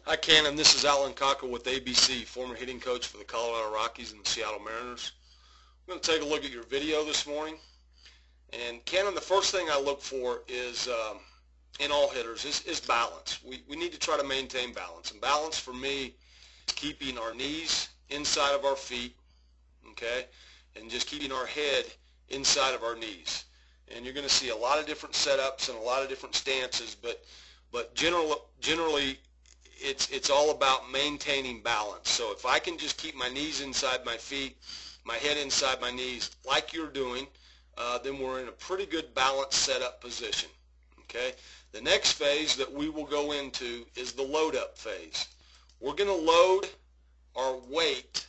Hi Cannon, this is Alan Cocker with ABC, former hitting coach for the Colorado Rockies and the Seattle Mariners. I'm going to take a look at your video this morning. And Cannon, the first thing I look for is, in all hitters, is balance. We need to try to maintain balance. And balance for me is keeping our knees inside of our feet, okay, and just keeping our head inside of our knees. And you're going to see a lot of different setups and a lot of different stances, but generally it's all about maintaining balance. So if I can just keep my knees inside my feet, my head inside my knees, like you're doing, then we're in a pretty good balanced setup position. Okay. The next phase that we will go into is the load up phase. We're going to load our weight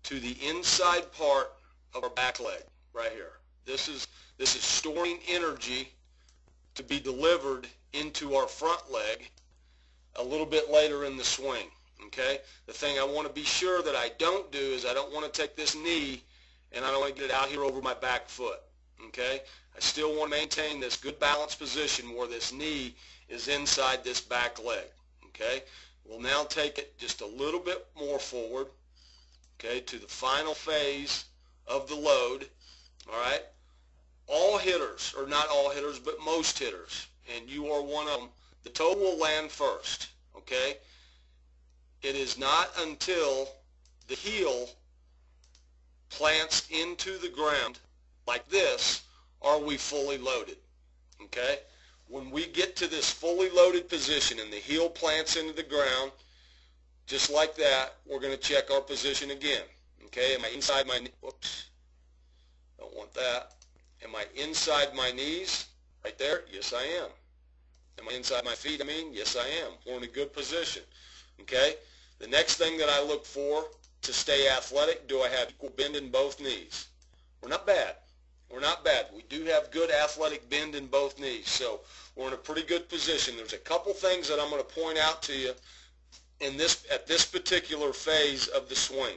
to the inside part of our back leg right here. This is storing energy to be delivered into our front leg a little bit later in the swing. Okay? The thing I want to be sure that I don't do is I don't want to take this knee and I don't want to get it out here over my back foot. Okay? I still want to maintain this good balanced position where this knee is inside this back leg. Okay? We'll now take it just a little bit more forward, okay, to the final phase of the load. All right? All hitters, or not all hitters, but most hitters, and you are one of them, the toe will land first, okay? It is not until the heel plants into the ground like this are we fully loaded, okay? When we get to this fully loaded position and the heel plants into the ground, just like that, we're going to check our position again, okay? Am I inside my, whoops, don't want that. Am I inside my knees? Right there? Yes, I am. Am I inside my feet? Yes, I am. We're in a good position. Okay? The next thing that I look for to stay athletic, do I have equal bend in both knees? We're not bad. We're not bad. We do have good athletic bend in both knees. So we're in a pretty good position. There's a couple things that I'm going to point out to you at this particular phase of the swing.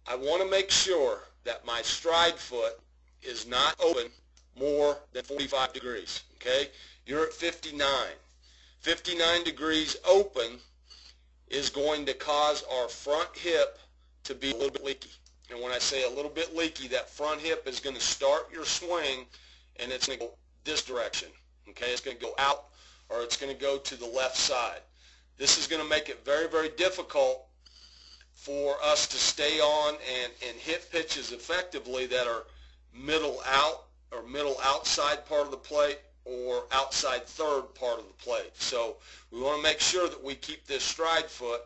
I want to make sure that my stride foot is not open more than 45 degrees, okay? You're at 59. 59 degrees open is going to cause our front hip to be a little bit leaky. And when I say a little bit leaky, that front hip is going to start your swing and it's going to go this direction, okay? It's going to go out or it's going to go to the left side. This is going to make it very, very difficult for us to stay on and hit pitches effectively that are middle out or middle outside part of the plate or outside third part of the plate. So we want to make sure that we keep this stride foot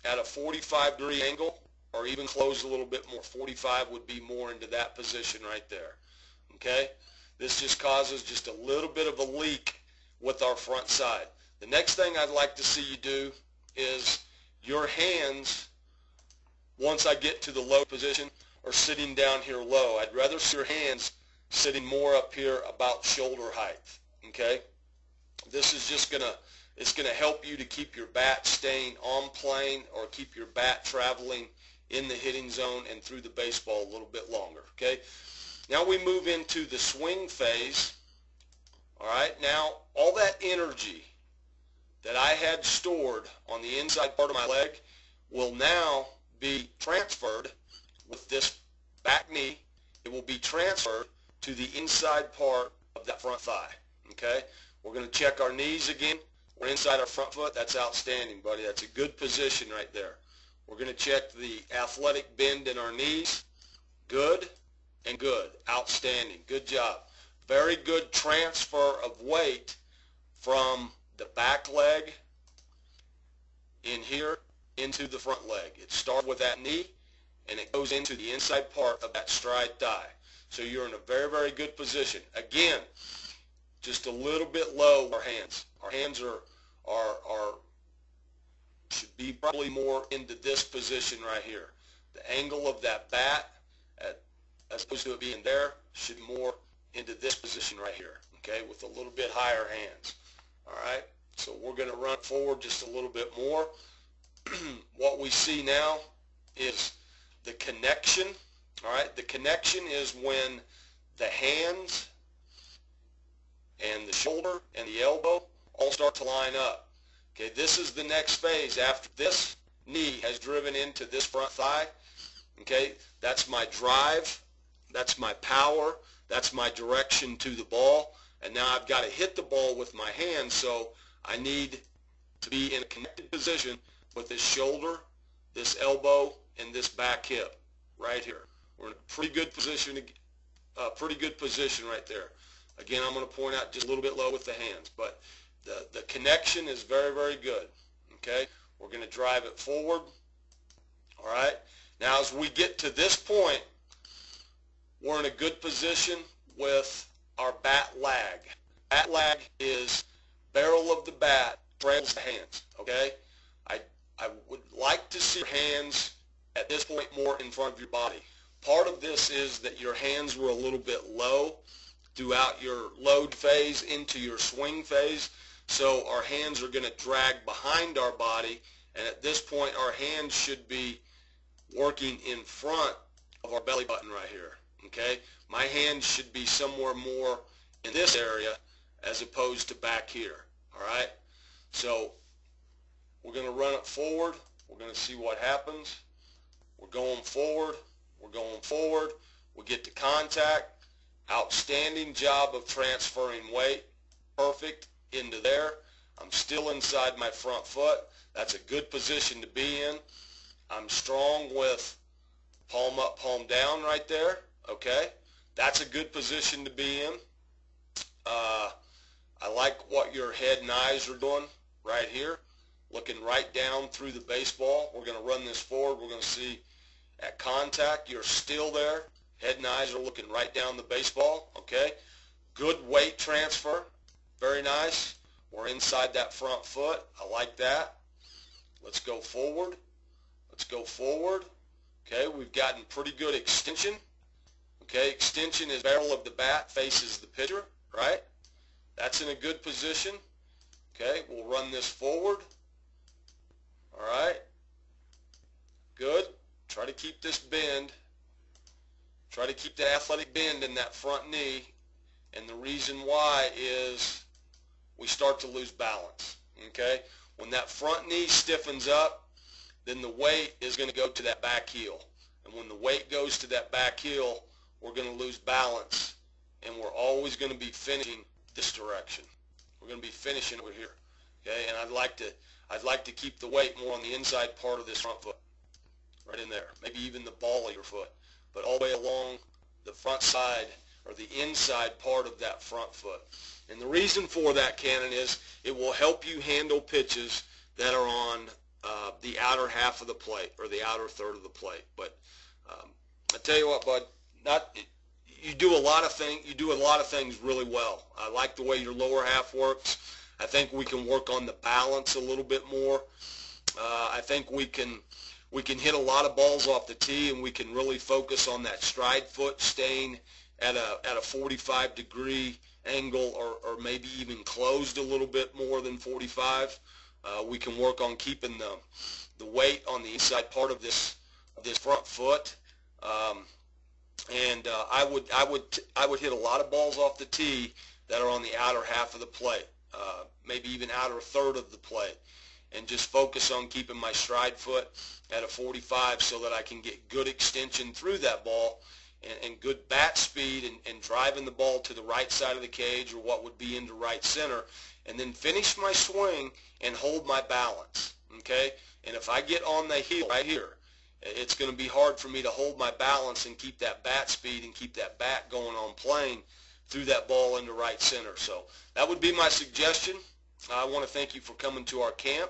at a 45-degree angle or even close a little bit more. 45 would be more into that position right there. Okay? This just causes just a little bit of a leak with our front side. The next thing I'd like to see you do is your hands, once I get to the low position, or sitting down here low. I'd rather see your hands sitting more up here about shoulder height, okay? This is just it's gonna help you to keep your bat staying on plane or keep your bat traveling in the hitting zone and through the baseball a little bit longer, okay? Now we move into the swing phase, all right? Now, all that energy that I had stored on the inside part of my leg will now be transferred with this back knee. It will be transferred to the inside part of that front thigh, okay? We're going to check our knees again. We're inside our front foot. That's outstanding, buddy. That's a good position right there. We're going to check the athletic bend in our knees. Good and good. Outstanding. Good job. Very good transfer of weight from the back leg in here into the front leg. It starts with that knee and it goes into the inside part of that stride thigh. So you're in a very, very good position. Again, just a little bit low our hands. Our hands should be probably more into this position right here. The angle of that bat, as opposed to it being there, should be more into this position right here, okay, with a little bit higher hands. All right, so we're going to run forward just a little bit more. What we see now is the connection. All right, the connection is when the hands and the shoulder and the elbow all start to line up. Okay, this is the next phase. After this knee has driven into this front thigh, okay, that's my drive, that's my power, that's my direction to the ball, and now I've got to hit the ball with my hands, so I need to be in a connected position with this shoulder, this elbow, and this back hip right here. We're in a pretty good position right there. Again, I'm going to point out just a little bit low with the hands, but the connection is very, very good. Okay, we're going to drive it forward. All right, now as we get to this point, we're in a good position with our bat lag. Bat lag is barrel of the bat trails the hands. Okay, I would like to see your hands at this point more in front of your body. Part of this is that your hands were a little bit low throughout your load phase into your swing phase, so our hands are going to drag behind our body, and at this point our hands should be working in front of our belly button right here. Okay, my hands should be somewhere more in this area as opposed to back here. All right, so we're going to run it forward. We're going to see what happens. We're going forward. We're going forward. We get to contact. Outstanding job of transferring weight. Perfect into there. I'm still inside my front foot. That's a good position to be in. I'm strong with palm up, palm down right there. Okay, that's a good position to be in. I like what your head and eyes are doing right here. Looking right down through the baseball. We're going to run this forward. We're going to see at contact, you're still there. Head and eyes are looking right down the baseball. Okay, good weight transfer. Very nice. We're inside that front foot. I like that. Let's go forward. Let's go forward. Okay, we've gotten pretty good extension. Okay, extension is barrel of the bat faces the pitcher, right? That's in a good position. Okay, we'll run this forward. All right, good. Try to keep this bend. Try to keep the athletic bend in that front knee, and the reason why is we start to lose balance. Okay, when that front knee stiffens up, then the weight is going to go to that back heel, and when the weight goes to that back heel, we're going to lose balance, and we're always going to be finishing this direction. We're going to be finishing over here. Okay, and I'd like to keep the weight more on the inside part of this front foot, right in there, maybe even the ball of your foot, but all the way along the front side or the inside part of that front foot. And the reason for that, Cannon, is it will help you handle pitches that are on the outer half of the plate or the outer third of the plate. But I tell you what, bud, you do a lot of things really well. I like the way your lower half works. I think we can work on the balance a little bit more. I think we can hit a lot of balls off the tee, and we can really focus on that stride foot staying at a 45-degree angle, or maybe even closed a little bit more than 45. We can work on keeping the weight on the inside part of this front foot. And I would hit a lot of balls off the tee that are on the outer half of the plate, maybe even outer third of the plate, and just focus on keeping my stride foot at a 45 so that I can get good extension through that ball and good bat speed and driving the ball to the right side of the cage, or what would be into right center, and then finish my swing and hold my balance. Okay, and if I get on the heel right here, it's going to be hard for me to hold my balance and keep that bat speed and keep that bat going on plane through that ball into right center. So that would be my suggestion. I want to thank you for coming to our camp.